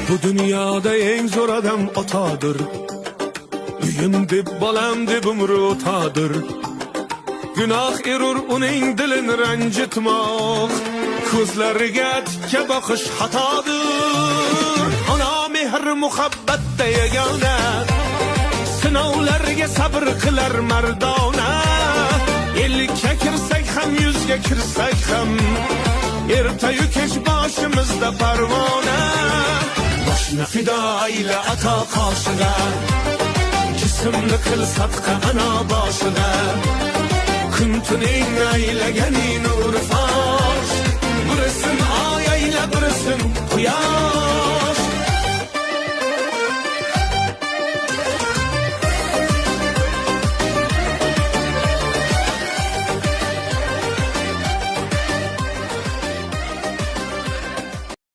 Bu dünyada en zor adam otadır. Uyum deb bolam deb umri o'tadir. Gunoh erur uning dilini ranjitmoq, ko'zlariga tikka boqish xatodir. Ona mehr muhabbatda yagona, sinovlarga sabr qilar mardona. Ellikka kirsak ham, yuzga kirsak ham, ertayu kech boshimizda parvona. Boshni fido ayla ato qoshig'a, jismni qil sadqa ana boshiga. Kun tuning aylaganing nur